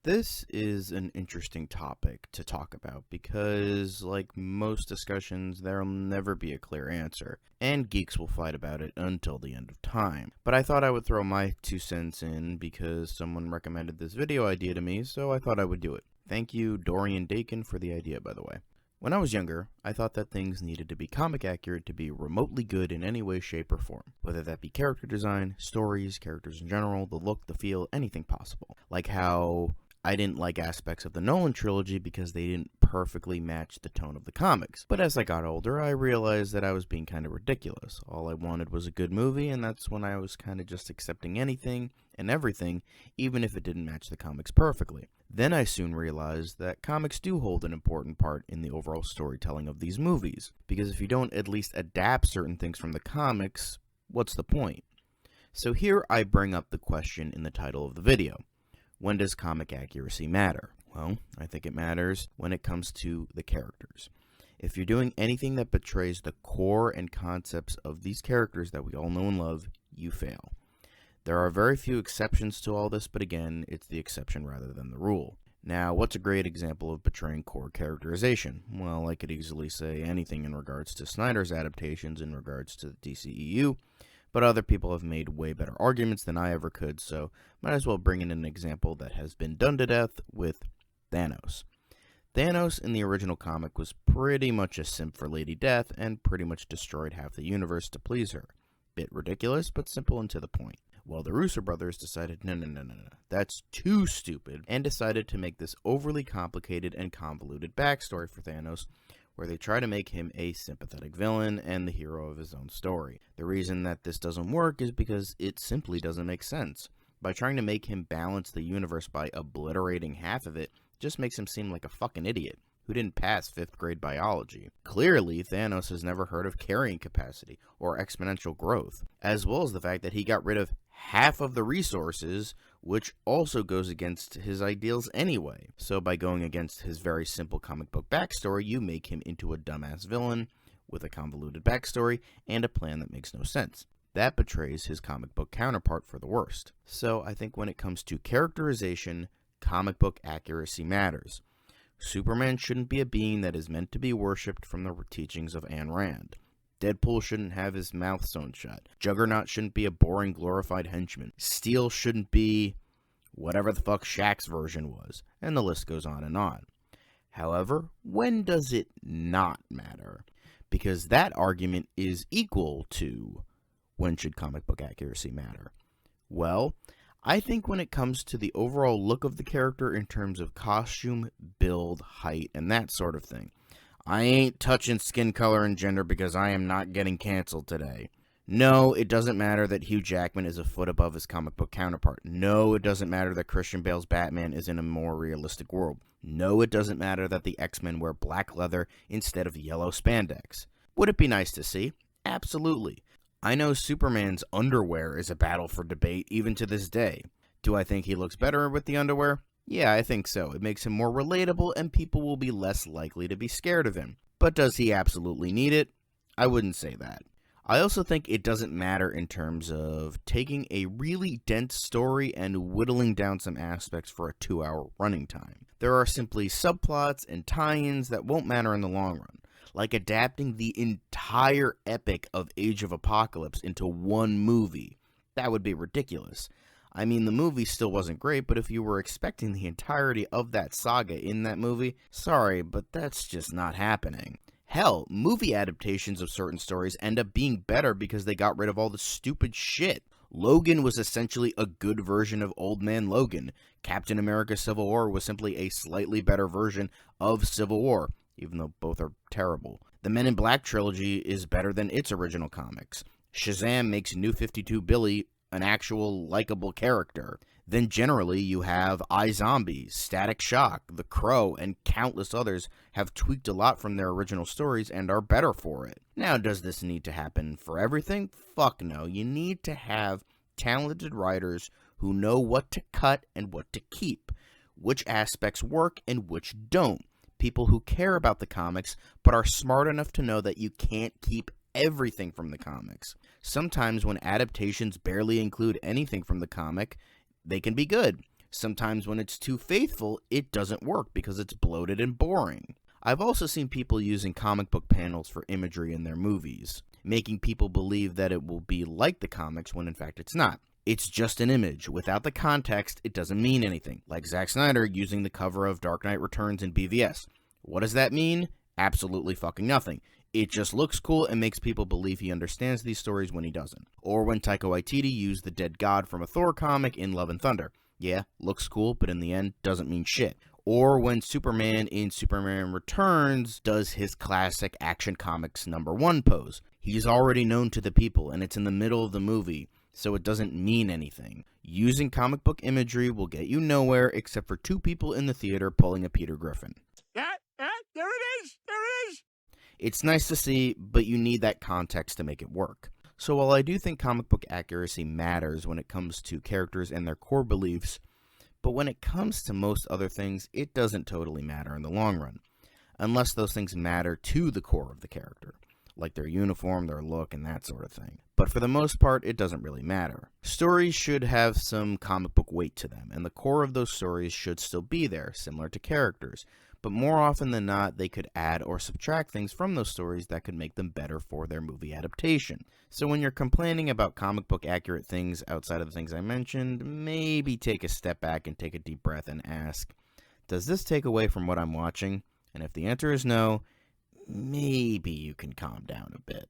This is an interesting topic to talk about because, like most discussions, there'll never be a clear answer, and geeks will fight about it until the end of time. But I thought I would throw my 2 cents in because someone recommended this video idea to me, so I thought I would do it. Thank you, Dorian Dakin, for the idea, by the way. When I was younger, I thought that things needed to be comic accurate to be remotely good in any way, shape, or form. Whether that be character design, stories, characters in general, the look, the feel, anything possible. Like how I didn't like aspects of the Nolan trilogy because they didn't perfectly match the tone of the comics. But as I got older, I realized that I was being kind of ridiculous. All I wanted was a good movie, and that's when I was kind of just accepting anything and everything, even if it didn't match the comics perfectly. Then I soon realized that comics do hold an important part in the overall storytelling of these movies, because if you don't at least adapt certain things from the comics, what's the point? So here I bring up the question in the title of the video. When does comic accuracy matter? Well, I think it matters when it comes to the characters. If you're doing anything that betrays the core and concepts of these characters that we all know and love, you fail. There are very few exceptions to all this, but again, it's the exception rather than the rule. Now, what's a great example of betraying core characterization? Well, I could easily say anything in regards to Snyder's adaptations in regards to the DCEU, but other people have made way better arguments than I ever could, so might as well bring in an example that has been done to death with Thanos. Thanos in the original comic was pretty much a simp for Lady Death and pretty much destroyed half the universe to please her. Bit ridiculous, but simple and to the point. Well, the Russo brothers decided, no, that's too stupid, and decided to make this overly complicated and convoluted backstory for Thanos, where they try to make him a sympathetic villain and the hero of his own story. The reason that this doesn't work is because it simply doesn't make sense. By trying to make him balance the universe by obliterating half of it, just makes him seem like a fucking idiot who didn't pass 5th grade biology. Clearly, Thanos has never heard of carrying capacity or exponential growth, as well as the fact that he got rid of half of the resources, which also goes against his ideals anyway. So by going against his very simple comic book backstory, you make him into a dumbass villain with a convoluted backstory and a plan that makes no sense. That betrays his comic book counterpart for the worst. So I think when it comes to characterization, comic book accuracy matters. Superman shouldn't be a being that is meant to be worshipped from the teachings of Ayn Rand. Deadpool shouldn't have his mouth sewn shut. Juggernaut shouldn't be a boring, glorified henchman. Steel shouldn't be whatever the fuck Shaq's version was. And the list goes on and on. However, when does it not matter? Because that argument is equal to when should comic book accuracy matter? Well, I think when it comes to the overall look of the character in terms of costume, build, height, and that sort of thing. I ain't touching skin color and gender because I am not getting canceled today. No, it doesn't matter that Hugh Jackman is a foot above his comic book counterpart. No, it doesn't matter that Christian Bale's Batman is in a more realistic world. No, it doesn't matter that the X-Men wear black leather instead of yellow spandex. Would it be nice to see? Absolutely. I know Superman's underwear is a battle for debate even to this day. Do I think he looks better with the underwear? Yeah, I think so. It makes him more relatable and people will be less likely to be scared of him. But does he absolutely need it? I wouldn't say that. I also think it doesn't matter in terms of taking a really dense story and whittling down some aspects for a 2-hour running time. There are simply subplots and tie-ins that won't matter in the long run, like adapting the entire epic of Age of Apocalypse into one movie. That would be ridiculous. I mean, the movie still wasn't great, but if you were expecting the entirety of that saga in that movie, sorry, but that's just not happening. Hell, movie adaptations of certain stories end up being better because they got rid of all the stupid shit. Logan was essentially a good version of Old Man Logan. Captain America Civil War was simply a slightly better version of Civil War, even though both are terrible. The Men in Black trilogy is better than its original comics. Shazam makes New 52 Billy an actual likable character. Then generally you have iZombie, Static Shock, The Crow, and countless others have tweaked a lot from their original stories and are better for it. Now, does this need to happen for everything? Fuck no. You need to have talented writers who know what to cut and what to keep, which aspects work and which don't. People who care about the comics but are smart enough to know that you can't keep everything from the comics. Sometimes when adaptations barely include anything from the comic, they can be good. Sometimes when it's too faithful, it doesn't work because it's bloated and boring. I've also seen people using comic book panels for imagery in their movies, making people believe that it will be like the comics when in fact it's not. It's just an image. Without the context, it doesn't mean anything. Like Zack Snyder using the cover of Dark Knight Returns in BVS. What does that mean? Absolutely fucking nothing. It just looks cool and makes people believe he understands these stories when he doesn't. Or when Taika Waititi used the dead god from a Thor comic in Love and Thunder. Yeah, looks cool, but in the end, doesn't mean shit. Or when Superman in Superman Returns does his classic Action Comics #1 pose. He's already known to the people, and it's in the middle of the movie, so it doesn't mean anything. Using comic book imagery will get you nowhere except for 2 people in the theater pulling a Peter Griffin. There it is! There it is! It's nice to see, but you need that context to make it work. So while I do think comic book accuracy matters when it comes to characters and their core beliefs, but when it comes to most other things, it doesn't totally matter in the long run, unless those things matter to the core of the character, like their uniform, their look, and that sort of thing. But for the most part, it doesn't really matter. Stories should have some comic book weight to them, and the core of those stories should still be there, similar to characters. But more often than not, they could add or subtract things from those stories that could make them better for their movie adaptation. So when you're complaining about comic book accurate things outside of the things I mentioned, maybe take a step back and take a deep breath and ask, does this take away from what I'm watching? And if the answer is no, maybe you can calm down a bit.